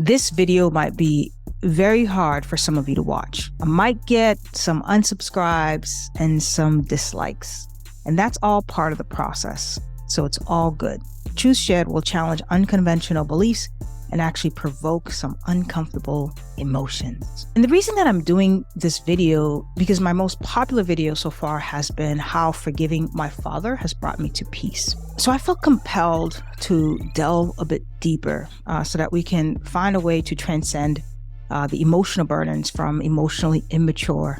This video might be very hard for some of you to watch. I might get some unsubscribes and some dislikes, and that's all part of the process. So it's all good. Truth Shared will challenge unconventional beliefs and actually provoke some uncomfortable emotions. And the reason that I'm doing this video, because my most popular video so far has been how forgiving my father has brought me to peace. So I felt compelled to delve a bit deeper so that we can find a way to transcend the emotional burdens from emotionally immature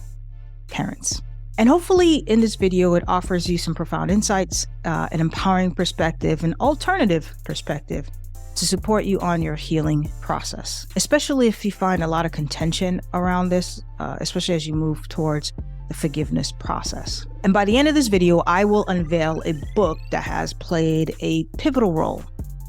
parents. And hopefully in this video, it offers you some profound insights, an empowering perspective, an alternative perspective to support you on your healing process, especially if you find a lot of contention around this, especially as you move towards the forgiveness process. And by the end of this video, I will unveil a book that has played a pivotal role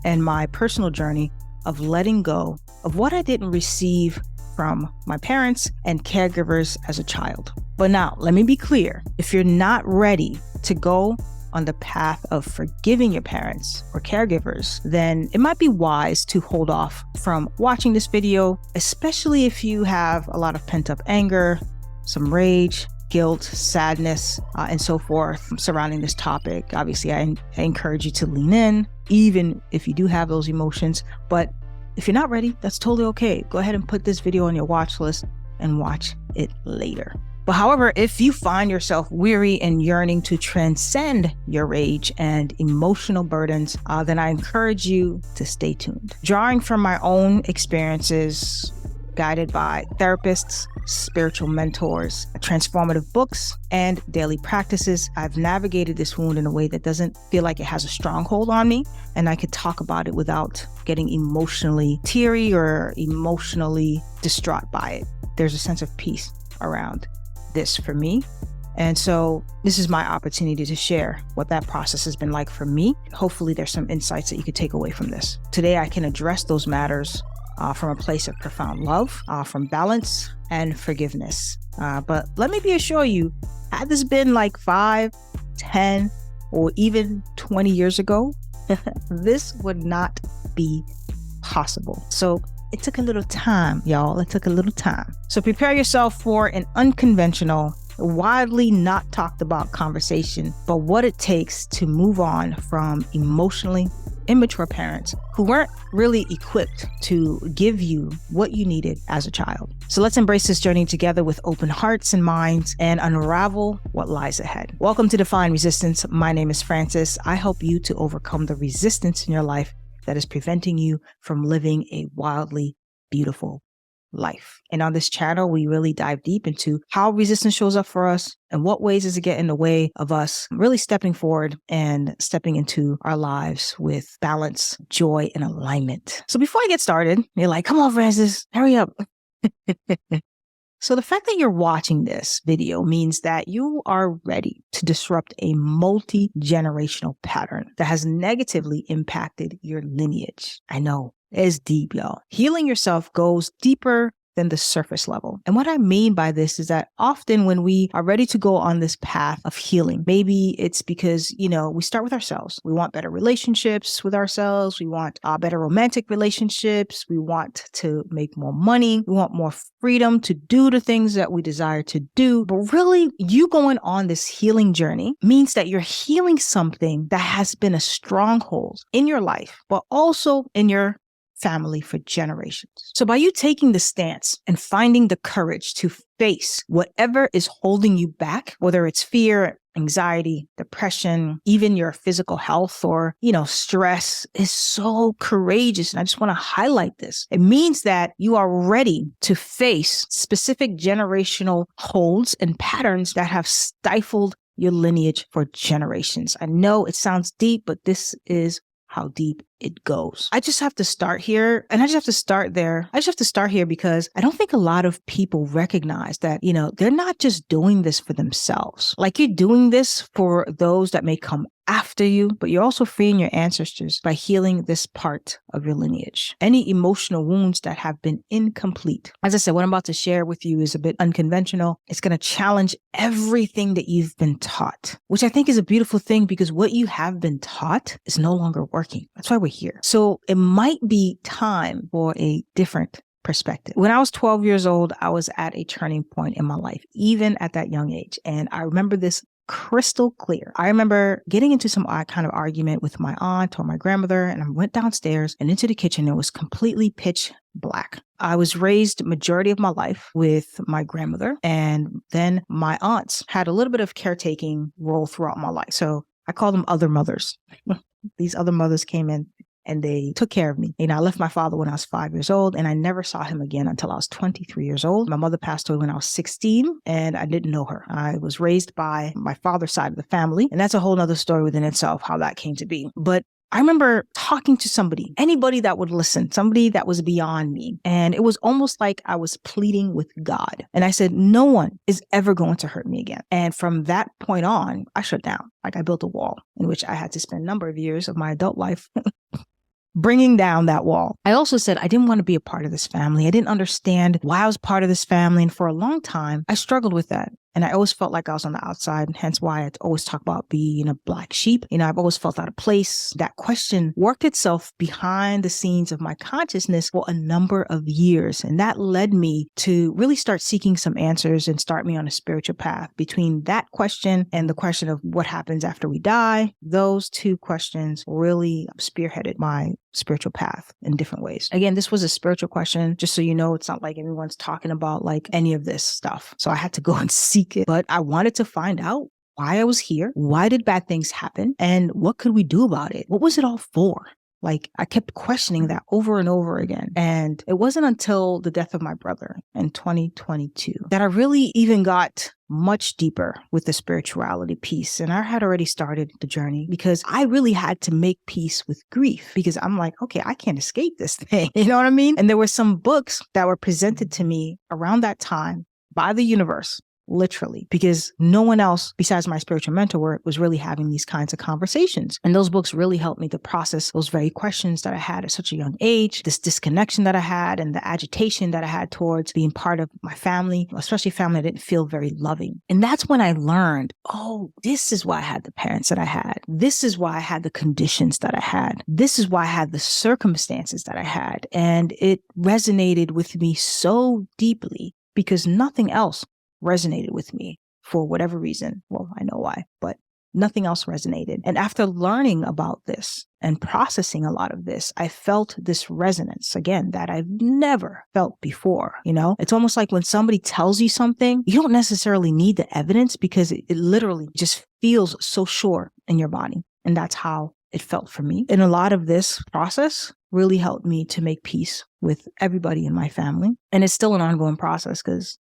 in my personal journey of letting go of what I didn't receive from my parents and caregivers as a child. But now, let me be clear. If you're not ready to go on the path of forgiving your parents or caregivers, then it might be wise to hold off from watching this video, especially if you have a lot of pent-up anger, some rage, guilt, sadness, and so forth surrounding this topic. Obviously, I encourage you to lean in, even if you do have those emotions. But if you're not ready, that's totally okay. Go ahead and put this video on your watch list and watch it later. But however, if you find yourself weary and yearning to transcend your rage and emotional burdens, then I encourage you to stay tuned. Drawing from my own experiences, guided by therapists, spiritual mentors, transformative books, and daily practices, I've navigated this wound in a way that doesn't feel like it has a stronghold on me, and I could talk about it without getting emotionally teary or emotionally distraught by it. There's a sense of peace around this for me. And so this is my opportunity to share what that process has been like for me. Hopefully there's some insights that you could take away from this. Today, I can address those matters from a place of profound love, from balance and forgiveness. But let me assure you, had this been like 5, 10, or even 20 years ago, this would not be possible. So it took a little time, y'all. It took a little time. So prepare yourself for an unconventional, widely not talked about conversation, but what it takes to move on from emotionally immature parents who weren't really equipped to give you what you needed as a child. So let's embrace this journey together with open hearts and minds and unravel what lies ahead. Welcome to Define Resistance. My name is Francis. I help you to overcome the resistance in your life that is preventing you from living a wildly beautiful life. And on this channel, we really dive deep into how resistance shows up for us and what ways does it get in the way of us really stepping forward and stepping into our lives with balance, joy, and alignment. So before I get started, you're like, come on, Francis, hurry up. So the fact that you're watching this video means that you are ready to disrupt a multi-generational pattern that has negatively impacted your lineage. I know, it's deep, y'all. Healing yourself goes deeper than the surface level. And what I mean by this is that often when we are ready to go on this path of healing, maybe it's because, we start with ourselves. We want better relationships with ourselves. We want better romantic relationships. We want to make more money. We want more freedom to do the things that we desire to do. But really, you going on this healing journey means that you're healing something that has been a stronghold in your life, but also in your family for generations. So by you taking the stance and finding the courage to face whatever is holding you back, whether it's fear, anxiety, depression, even your physical health or, stress, is so courageous. And I just want to highlight this. It means that you are ready to face specific generational holds and patterns that have stifled your lineage for generations. I know it sounds deep, but this is how deep it goes. I just have to start here, and I just have to start there. I just have to start here because I don't think a lot of people recognize that, they're not just doing this for themselves. Like, you're doing this for those that may come after you, but you're also freeing your ancestors by healing this part of your lineage. Any emotional wounds that have been incomplete. As I said, what I'm about to share with you is a bit unconventional. It's going to challenge everything that you've been taught, which I think is a beautiful thing because what you have been taught is no longer working. That's why we're hear. So it might be time for a different perspective. When I was 12 years old, I was at a turning point in my life, even at that young age. And I remember this crystal clear. I remember getting into some kind of argument with my aunt or my grandmother, and I went downstairs and into the kitchen. It was completely pitch black. I was raised majority of my life with my grandmother, and then my aunts had a little bit of caretaking role throughout my life. So I call them other mothers. These other mothers came in and they took care of me. I left my father when I was 5 years old, and I never saw him again until I was 23 years old. My mother passed away when I was 16, and I didn't know her. I was raised by my father's side of the family, and that's a whole nother story within itself, how that came to be. But I remember talking to somebody, anybody that would listen, somebody that was beyond me. And it was almost like I was pleading with God. And I said, no one is ever going to hurt me again. And from that point on, I shut down. Like I built a wall in which I had to spend a number of years of my adult life bringing down that wall. I also said I didn't want to be a part of this family. I didn't understand why I was part of this family. And for a long time, I struggled with that. And I always felt like I was on the outside, and hence why I always talk about being a black sheep. I've always felt out of place. That question worked itself behind the scenes of my consciousness for a number of years. And that led me to really start seeking some answers and start me on a spiritual path. Between that question and the question of what happens after we die, those two questions really spearheaded my spiritual path in different ways. Again, this was a spiritual question, just so you know. It's not like everyone's talking about like any of this stuff. So I had to go and seek it, but I wanted to find out why I was here. Why did bad things happen? And what could we do about it? What was it all for? Like I kept questioning that over and over again. And it wasn't until the death of my brother in 2022 that I really even got much deeper with the spirituality piece. And I had already started the journey because I really had to make peace with grief, because I'm like, okay, I can't escape this thing. You know what I mean? And there were some books that were presented to me around that time by the universe, literally, because no one else besides my spiritual mentor was really having these kinds of conversations. And those books really helped me to process those very questions that I had at such a young age, this disconnection that I had and the agitation that I had towards being part of my family, especially family that didn't feel very loving. And that's when I learned, oh, this is why I had the parents that I had. This is why I had the conditions that I had. This is why I had the circumstances that I had. And it resonated with me so deeply because nothing else resonated with me for whatever reason. Well, I know why, but nothing else resonated. And after learning about this and processing a lot of this, I felt this resonance again that I've never felt before. It's almost like when somebody tells you something, you don't necessarily need the evidence because it literally just feels so sure in your body. And that's how it felt for me. And a lot of this process really helped me to make peace with everybody in my family. And it's still an ongoing process because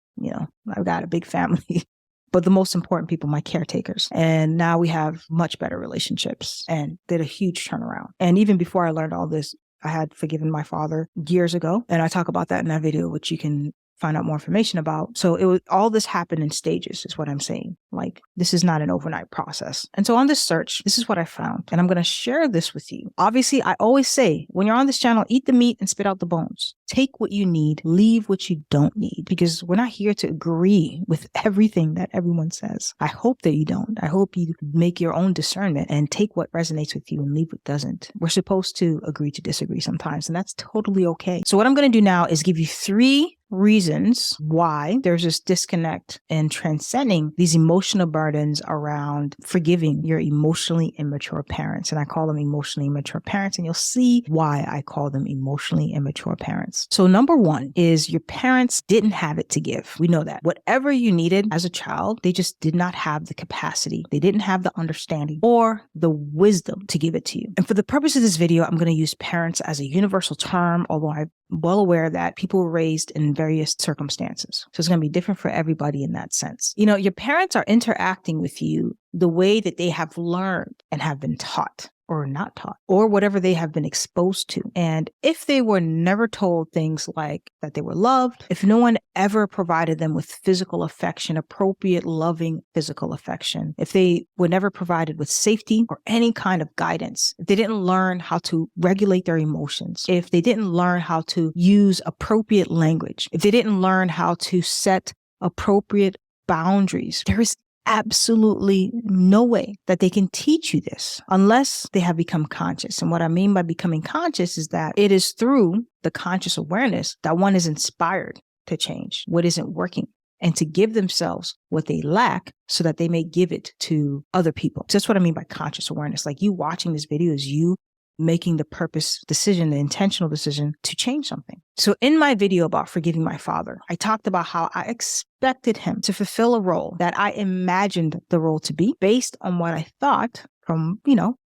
I've got a big family, but the most important people, my caretakers. And now we have much better relationships and did a huge turnaround. And even before I learned all this, I had forgiven my father years ago. And I talk about that in that video, which you can find out more information about. So all this happened in stages is what I'm saying. Like this is not an overnight process. And so on this search, this is what I found. And I'm going to share this with you. Obviously, I always say when you're on this channel, eat the meat and spit out the bones. Take what you need, leave what you don't need, because we're not here to agree with everything that everyone says. I hope that you don't. I hope you make your own discernment and take what resonates with you and leave what doesn't. We're supposed to agree to disagree sometimes, and that's totally okay. So what I'm going to do now is give you 3 reasons why there's this disconnect in transcending these emotional burdens around forgiving your emotionally immature parents. And I call them emotionally immature parents, and you'll see why I call them emotionally immature parents. So number 1 is your parents didn't have it to give. We know that. Whatever you needed as a child, they just did not have the capacity. They didn't have the understanding or the wisdom to give it to you. And for the purpose of this video, I'm going to use parents as a universal term, although I'm well aware that people were raised in various circumstances. So it's going to be different for everybody in that sense. Your parents are interacting with you the way that they have learned and have been taught or not taught, or whatever they have been exposed to. And if they were never told things like that they were loved, if no one ever provided them with physical affection, appropriate, loving physical affection, if they were never provided with safety or any kind of guidance, if they didn't learn how to regulate their emotions, if they didn't learn how to use appropriate language, if they didn't learn how to set appropriate boundaries, there is absolutely no way that they can teach you this unless they have become conscious. And what I mean by becoming conscious is that it is through the conscious awareness that one is inspired to change what isn't working and to give themselves what they lack so that they may give it to other people. So that's what I mean by conscious awareness. Like, you watching this video is you making the purpose decision, the intentional decision to change something. So in my video about forgiving my father, I talked about how I expected him to fulfill a role that I imagined the role to be based on what I thought from,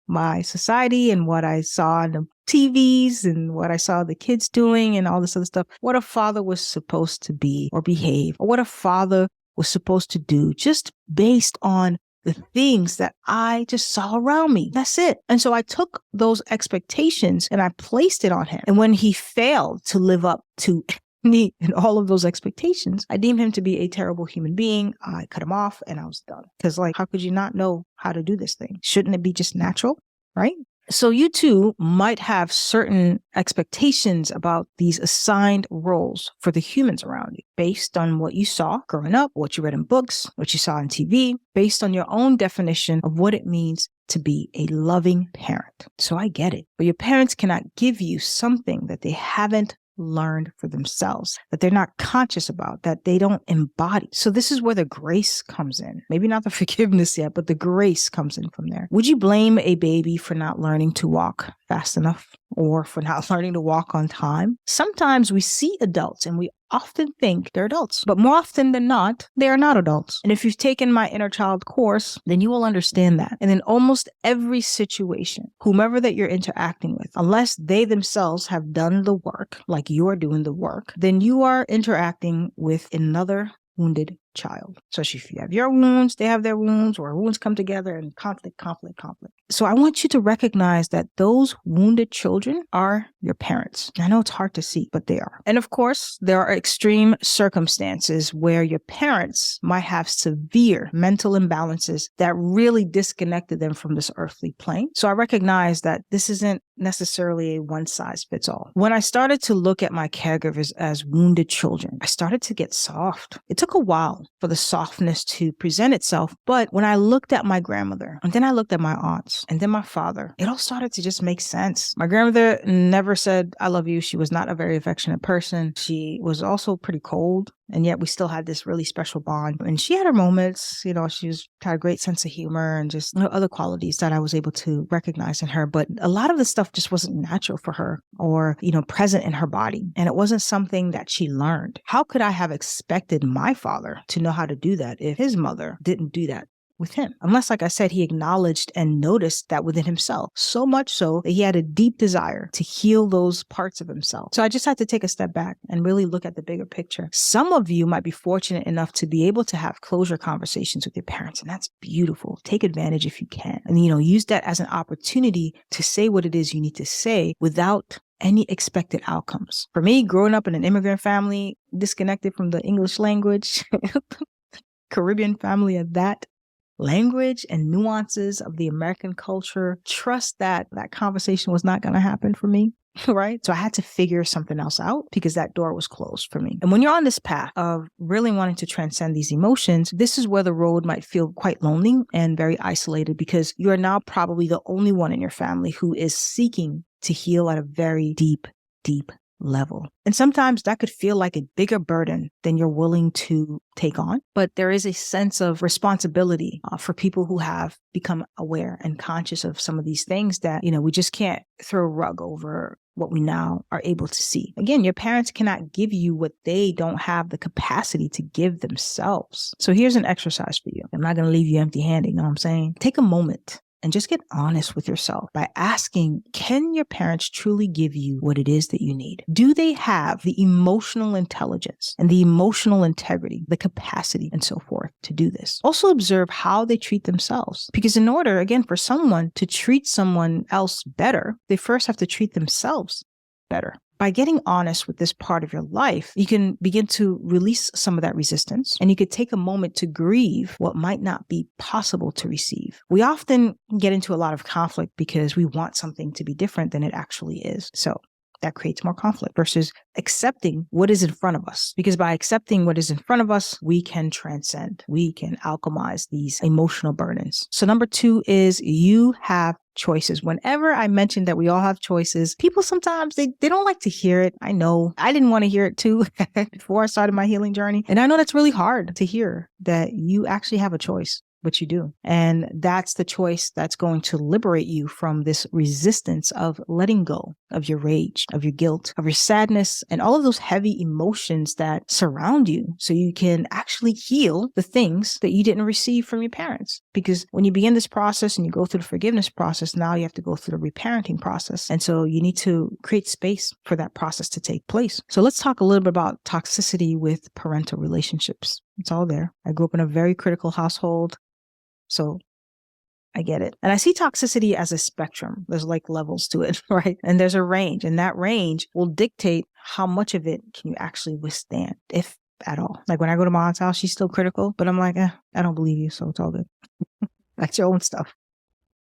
my society and what I saw on the TVs and what I saw the kids doing and all this other stuff, what a father was supposed to be or behave, or what a father was supposed to do, just based on the things that I just saw around me. That's it. And so I took those expectations and I placed it on him. And when he failed to live up to me and all of those expectations, I deemed him to be a terrible human being. I cut him off and I was done. Because how could you not know how to do this thing? Shouldn't it be just natural, right? So you too might have certain expectations about these assigned roles for the humans around you based on what you saw growing up, what you read in books, what you saw on TV, based on your own definition of what it means to be a loving parent. So I get it. But your parents cannot give you something that they haven't learned for themselves, that they're not conscious about, that they don't embody. So this is where the grace comes in. Maybe not the forgiveness yet, but the grace comes in from there. Would you blame a baby for not learning to walk fast enough or for not learning to walk on time? Sometimes we see adults and we often think they're adults, but more often than not, they are not adults. And if you've taken my inner child course, then you will understand that. And in almost every situation, whomever that you're interacting with, unless they themselves have done the work, like you're doing the work, then you are interacting with another wounded child. So if you have your wounds, they have their wounds, or wounds come together and conflict. So I want you to recognize that those wounded children are your parents. I know it's hard to see, but they are. And of course, there are extreme circumstances where your parents might have severe mental imbalances that really disconnected them from this earthly plane. So I recognize that this isn't necessarily a one size fits all. When I started to look at my caregivers as wounded children, I started to get soft. It took a while for the softness to present itself. But when I looked at my grandmother, and then I looked at my aunts, and then my father, it all started to just make sense. My grandmother never said, "I love you." She was not a very affectionate person. She was also pretty cold. And yet we still had this really special bond. And she had her moments, she had a great sense of humor and just other qualities that I was able to recognize in her. But a lot of the stuff just wasn't natural for her or, present in her body. And it wasn't something that she learned. How could I have expected my father to know how to do that if his mother didn't do that with him? Unless, like I said, he acknowledged and noticed that within himself, so much so that he had a deep desire to heal those parts of himself. So I just had to take a step back and really look at the bigger picture. Some of you might be fortunate enough to be able to have closure conversations with your parents, and that's beautiful. Take advantage if you can. And, use that as an opportunity to say what it is you need to say without any expected outcomes. For me, growing up in an immigrant family, disconnected from the English language, Caribbean family at that, language and nuances of the American culture, trust that conversation was not going to happen for me, right? So I had to figure something else out because that door was closed for me. And when you're on this path of really wanting to transcend these emotions, this is where the road might feel quite lonely and very isolated because you are now probably the only one in your family who is seeking to heal at a very deep level. And sometimes that could feel like a bigger burden than you're willing to take on. But there is a sense of responsibility for people who have become aware and conscious of some of these things that, we just can't throw a rug over what we now are able to see. Again, your parents cannot give you what they don't have the capacity to give themselves. So here's an exercise for you. I'm not going to leave you empty-handed, you know what I'm saying? Take a moment and just get honest with yourself by asking, can your parents truly give you what it is that you need? Do they have the emotional intelligence and the emotional integrity, the capacity and so forth to do this? Also observe how they treat themselves. Because in order, again, for someone to treat someone else better, they first have to treat themselves better. By getting honest with this part of your life, you can begin to release some of that resistance, and you could take a moment to grieve what might not be possible to receive. We often get into a lot of conflict because we want something to be different than it actually is. So that creates more conflict versus accepting what is in front of us. Because by accepting what is in front of us, we can transcend, we can alchemize these emotional burdens. So number 2 is you have choices. Whenever I mention that we all have choices, people sometimes they don't like to hear it. I know I didn't want to hear it too before I started my healing journey. And I know that's really hard to hear, that you actually have a choice. But you do. And that's the choice that's going to liberate you from this resistance of letting go of your rage, of your guilt, of your sadness, and all of those heavy emotions that surround you, so you can actually heal the things that you didn't receive from your parents. Because when you begin this process and you go through the forgiveness process, now you have to go through the reparenting process. And so you need to create space for that process to take place. So let's talk a little bit about toxicity with parental relationships. It's all there. I grew up in a very critical household. So I get it. And I see toxicity as a spectrum. There's like levels to it, right? And there's a range, and that range will dictate how much of it can you actually withstand, if at all. Like when I go to my aunt's house, she's still critical, but I'm like, I don't believe you, so it's all good. That's your own stuff.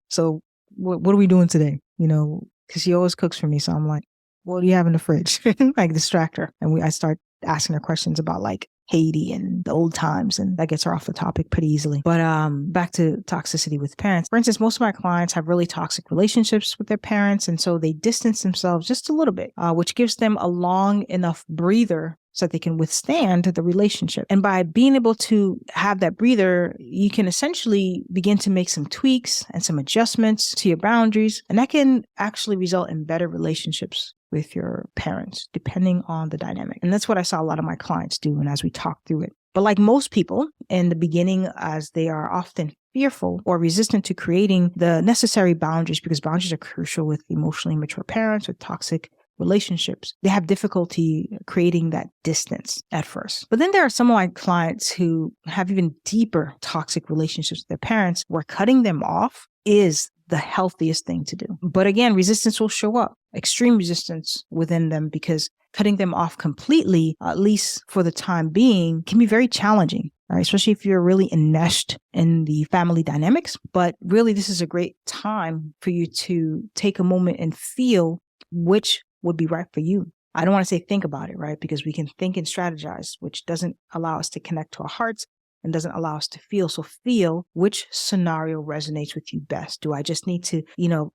So what are we doing today? Because she always cooks for me. So I'm like, what do you have in the fridge? Like distract her. And I start asking her questions about like Haiti and the old times, and that gets her off the topic pretty easily. But back to toxicity with parents. For instance, most of my clients have really toxic relationships with their parents, and so they distance themselves just a little bit, which gives them a long enough breather so that they can withstand the relationship. And by being able to have that breather, you can essentially begin to make some tweaks and some adjustments to your boundaries, and that can actually result in better relationships with your parents, depending on the dynamic. And that's what I saw a lot of my clients do, and as we talk through it. But like most people in the beginning, as they are often fearful or resistant to creating the necessary boundaries, because boundaries are crucial with emotionally immature parents or toxic relationships, they have difficulty creating that distance at first. But then there are some of my clients who have even deeper toxic relationships with their parents, where cutting them off is the healthiest thing to do. But again, resistance will show up, extreme resistance within them, because cutting them off completely, at least for the time being, can be very challenging, right? Especially if you're really enmeshed in the family dynamics. But really, this is a great time for you to take a moment and feel which would be right for you. I don't want to say think about it, right? Because we can think and strategize, which doesn't allow us to connect to our hearts and doesn't allow us to feel. So feel which scenario resonates with you best. Do I just need to,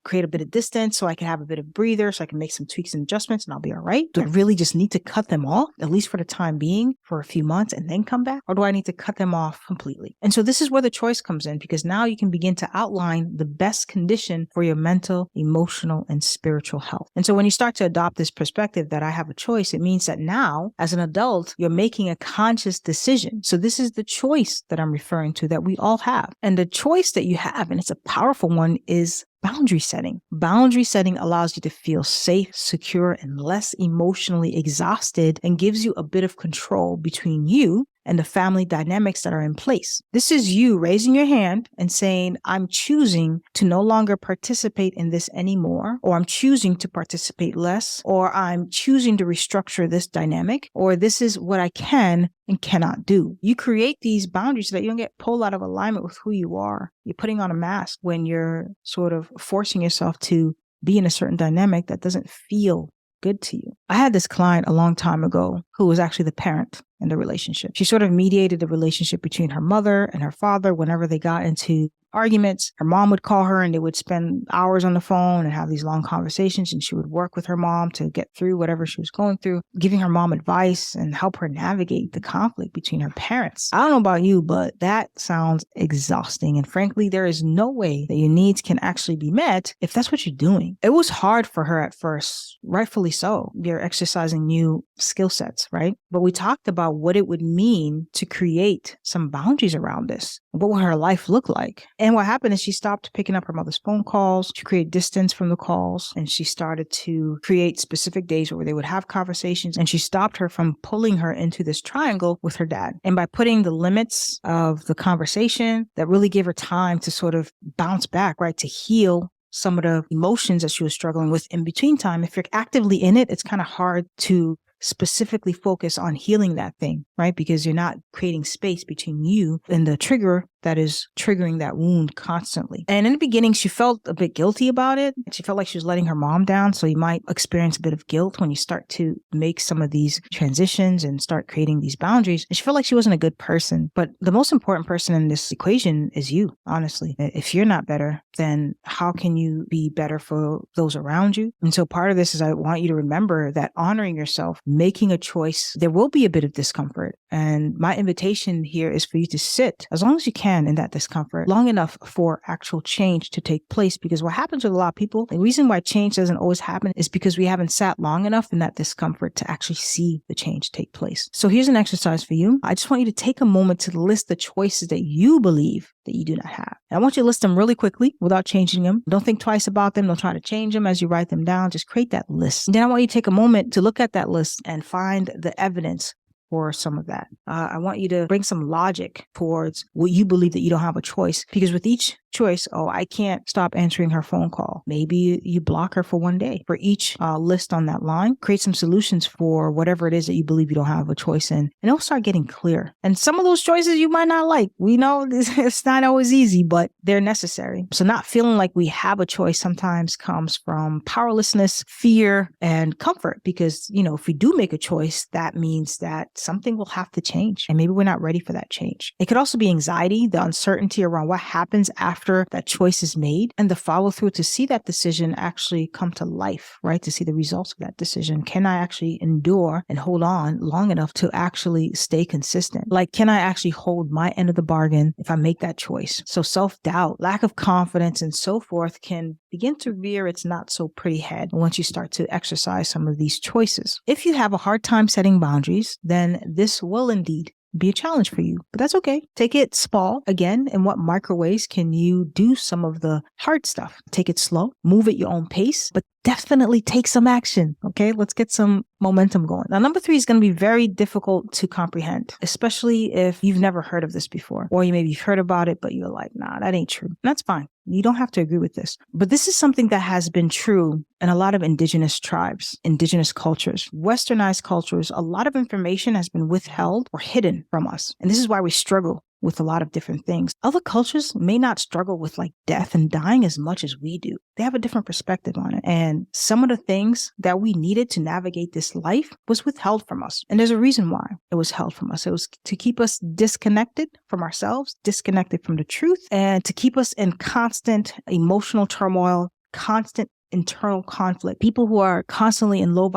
create a bit of distance so I can have a bit of breather, so I can make some tweaks and adjustments and I'll be all right? Do I really just need to cut them off, at least for the time being, for a few months and then come back? Or do I need to cut them off completely? And so this is where the choice comes in, because now you can begin to outline the best condition for your mental, emotional, and spiritual health. And so when you start to adopt this perspective that I have a choice, it means that now, as an adult, you're making a conscious decision. So this is the choice that I'm referring to that we all have. And the choice that you have, and it's a powerful one, is boundary setting. Boundary setting allows you to feel safe, secure, and less emotionally exhausted, and gives you a bit of control between you and the family dynamics that are in place. This is you raising your hand and saying, I'm choosing to no longer participate in this anymore, or I'm choosing to participate less, or I'm choosing to restructure this dynamic, or this is what I can and cannot do. You create these boundaries so that you don't get pulled out of alignment with who you are. You're putting on a mask when you're sort of forcing yourself to be in a certain dynamic that doesn't feel good to you. I had this client a long time ago who was actually the parent in the relationship. She sort of mediated the relationship between her mother and her father whenever they got into arguments. Her mom would call her and they would spend hours on the phone and have these long conversations, and she would work with her mom to get through whatever she was going through, giving her mom advice and help her navigate the conflict between her parents. I don't know about you, but that sounds exhausting. And frankly, there is no way that your needs can actually be met if that's what you're doing. It was hard for her at first, rightfully so. You're exercising new skill sets, right? But we talked about what it would mean to create some boundaries around this. What would her life look like? And what happened is she stopped picking up her mother's phone calls. She created distance from the calls, and she started to create specific days where they would have conversations, and she stopped her from pulling her into this triangle with her dad. And by putting the limits of the conversation, that really gave her time to sort of bounce back, right? To heal some of the emotions that she was struggling with in between time. If you're actively in it, it's kind of hard to specifically focus on healing that thing, right? Because you're not creating space between you and the trigger that is triggering that wound constantly. And in the beginning, she felt a bit guilty about it. She felt like she was letting her mom down. So you might experience a bit of guilt when you start to make some of these transitions and start creating these boundaries. And she felt like she wasn't a good person. But the most important person in this equation is you, honestly. If you're not better, then how can you be better for those around you? And so part of this is I want you to remember that honoring yourself, making a choice, there will be a bit of discomfort. And my invitation here is for you to sit as long as you can in that discomfort long enough for actual change to take place. Because what happens with a lot of people, the reason why change doesn't always happen is because we haven't sat long enough in that discomfort to actually see the change take place. So here's an exercise for you. I just want you to take a moment to list the choices that you believe that you do not have. And I want you to list them really quickly without changing them. Don't think twice about them. Don't try to change them as you write them down. Just create that list. And then I want you to take a moment to look at that list and find the evidence for some of that. I want you to bring some logic towards what you believe that you don't have a choice. Because with each choice, I can't stop answering her phone call. Maybe you block her for one day. For each list on that line, create some solutions for whatever it is that you believe you don't have a choice in. And it'll start getting clear. And some of those choices you might not like. We know it's not always easy, but they're necessary. So not feeling like we have a choice sometimes comes from powerlessness, fear, and comfort. Because, if we do make a choice, that means that something will have to change. And maybe we're not ready for that change. It could also be anxiety, the uncertainty around what happens after that choice is made, and the follow through to see that decision actually come to life, right? To see the results of that decision. Can I actually endure and hold on long enough to actually stay consistent? Like, can I actually hold my end of the bargain if I make that choice? So self-doubt, lack of confidence, and so forth can begin to rear its not so pretty head once you start to exercise some of these choices. If you have a hard time setting boundaries, then this will indeed be a challenge for you, but that's okay. Take it small. Again, in what micro ways can you do some of the hard stuff? Take it slow, move at your own pace, but definitely take some action. Okay, let's get some momentum going. Now, number 3 is going to be very difficult to comprehend, especially if you've never heard of this before, or maybe you've heard about it, but you're like, nah, that ain't true. And that's fine. You don't have to agree with this. But this is something that has been true in a lot of indigenous tribes, indigenous cultures, westernized cultures. A lot of information has been withheld or hidden from us. And this is why we struggle with a lot of different things. Other cultures may not struggle with like death and dying as much as we do. They have a different perspective on it. And some of the things that we needed to navigate this life was withheld from us. And there's a reason why it was held from us. It was to keep us disconnected from ourselves, disconnected from the truth, and to keep us in constant emotional turmoil, constant internal conflict. People who are constantly in low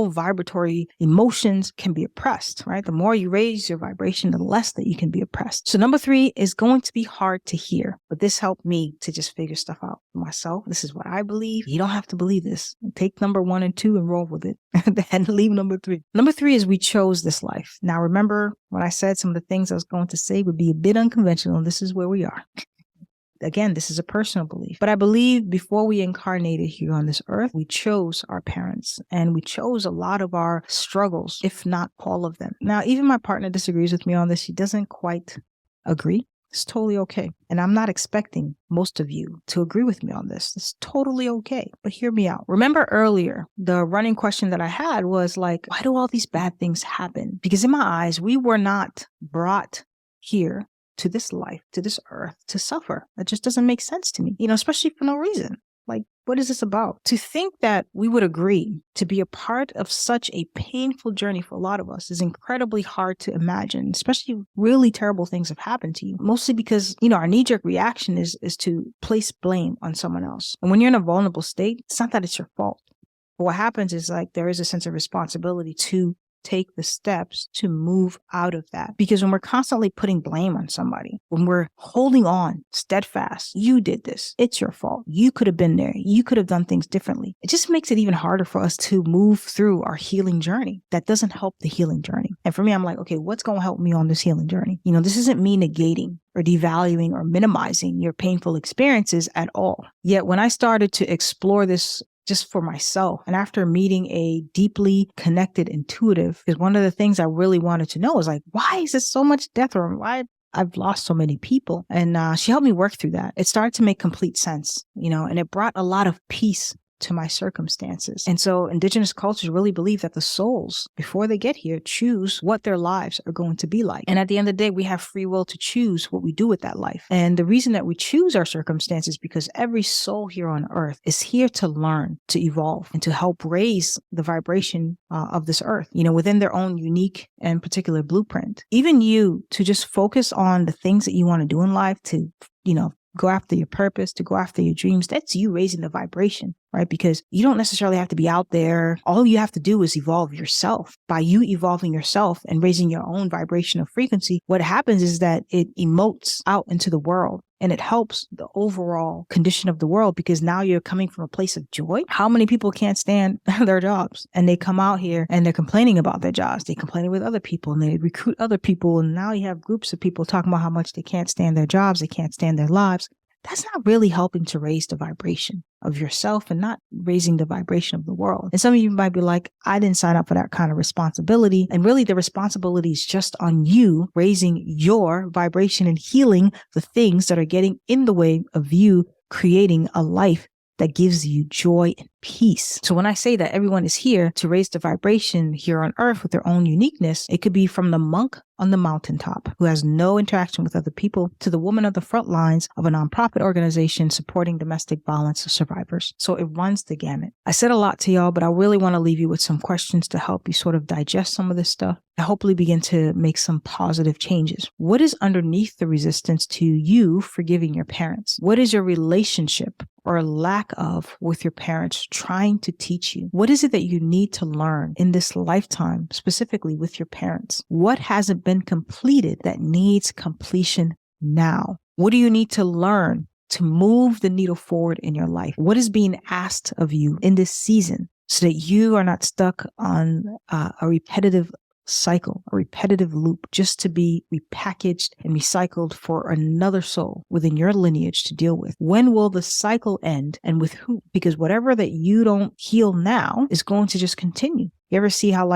vibratory emotions can be oppressed, right? The more you raise your vibration, the less that you can be oppressed. So number 3 is going to be hard to hear, but this helped me to just figure stuff out for myself. This is what I believe. You don't have to believe this. Take number 1 and 2 and roll with it and leave number 3. Number 3 is we chose this life. Now, remember when I said some of the things I was going to say would be a bit unconventional, and this is where we are. Again, this is a personal belief, but I believe before we incarnated here on this earth, we chose our parents and we chose a lot of our struggles, if not all of them. Now, even my partner disagrees with me on this. She doesn't quite agree. It's totally okay. And I'm not expecting most of you to agree with me on this. It's totally okay. But hear me out. Remember earlier, the running question that I had was like, why do all these bad things happen? Because in my eyes, we were not brought here to this life, to this earth, to suffer. That just doesn't make sense to me, especially for no reason. Like, what is this about? To think that we would agree to be a part of such a painful journey for a lot of us is incredibly hard to imagine, especially if really terrible things have happened to you. Mostly because, our knee-jerk reaction is to place blame on someone else. And when you're in a vulnerable state, it's not that it's your fault. But what happens is like there is a sense of responsibility to take the steps to move out of that. Because when we're constantly putting blame on somebody, when we're holding on steadfast, you did this, it's your fault, you could have been there, you could have done things differently, it just makes it even harder for us to move through our healing journey. That doesn't help the healing journey. And for me, I'm like, okay, what's going to help me on this healing journey? This isn't me negating or devaluing or minimizing your painful experiences at all. Yet when I started to explore this just for myself, and after meeting a deeply connected intuitive, because one of the things I really wanted to know is like, why is there so much death, or why I've lost so many people? And she helped me work through that. It started to make complete sense, and it brought a lot of peace to my circumstances. And so indigenous cultures really believe that the souls, before they get here, choose what their lives are going to be like. And at the end of the day, we have free will to choose what we do with that life. And the reason that we choose our circumstances, because every soul here on earth is here to learn, to evolve, and to help raise the vibration of this earth, within their own unique and particular blueprint. Even you, to just focus on the things that you want to do in life, to, go after your purpose, to go after your dreams, that's you raising the vibration, right? Because you don't necessarily have to be out there. All you have to do is evolve yourself. By you evolving yourself and raising your own vibrational frequency, what happens is that it emotes out into the world. And it helps the overall condition of the world, because now you're coming from a place of joy. How many people can't stand their jobs, and they come out here and they're complaining about their jobs? They complain with other people and they recruit other people. And now you have groups of people talking about how much they can't stand their jobs. They can't stand their lives. That's not really helping to raise the vibration of yourself and not raising the vibration of the world. And some of you might be like, I didn't sign up for that kind of responsibility. And really the responsibility is just on you raising your vibration and healing the things that are getting in the way of you creating a life that gives you joy and peace. So when I say that everyone is here to raise the vibration here on earth with their own uniqueness, it could be from the monk on the mountaintop who has no interaction with other people to the woman on the front lines of a nonprofit organization supporting domestic violence survivors. So it runs the gamut. I said a lot to y'all, but I really want to leave you with some questions to help you sort of digest some of this stuff and hopefully begin to make some positive changes. What is underneath the resistance to you forgiving your parents? What is your relationship or lack of with your parents trying to teach you? What is it that you need to learn in this lifetime, specifically with your parents? What hasn't been completed that needs completion now? What do you need to learn to move the needle forward in your life? What is being asked of you in this season so that you are not stuck on a repetitive cycle, a repetitive loop, just to be repackaged and recycled for another soul within your lineage to deal with? When will the cycle end, and with who? Because whatever that you don't heal now is going to just continue. You ever see how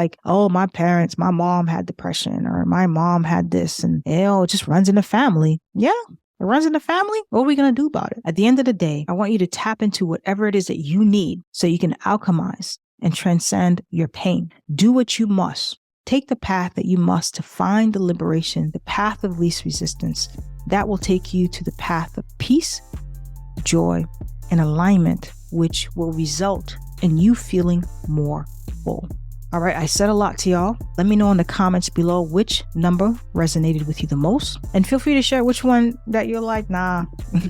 my parents, my mom had depression, or my mom had this, and it just runs in the family? Yeah. It runs in the family. What are we going to do about it? At the end of the day, I want you to tap into whatever it is that you need so you can alchemize and transcend your pain. Do what you must. Take the path that you must to find the liberation, the path of least resistance. That will take you to the path of peace, joy, and alignment, which will result in you feeling more full. All right, I said a lot to y'all. Let me know in the comments below which number resonated with you the most. And feel free to share which one that you're like, nah,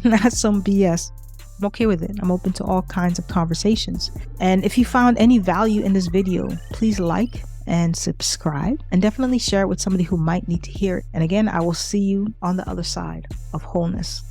not some BS. I'm okay with it. I'm open to all kinds of conversations. And if you found any value in this video, please like and subscribe, and definitely share it with somebody who might need to hear it. And again, I will see you on the other side of wholeness.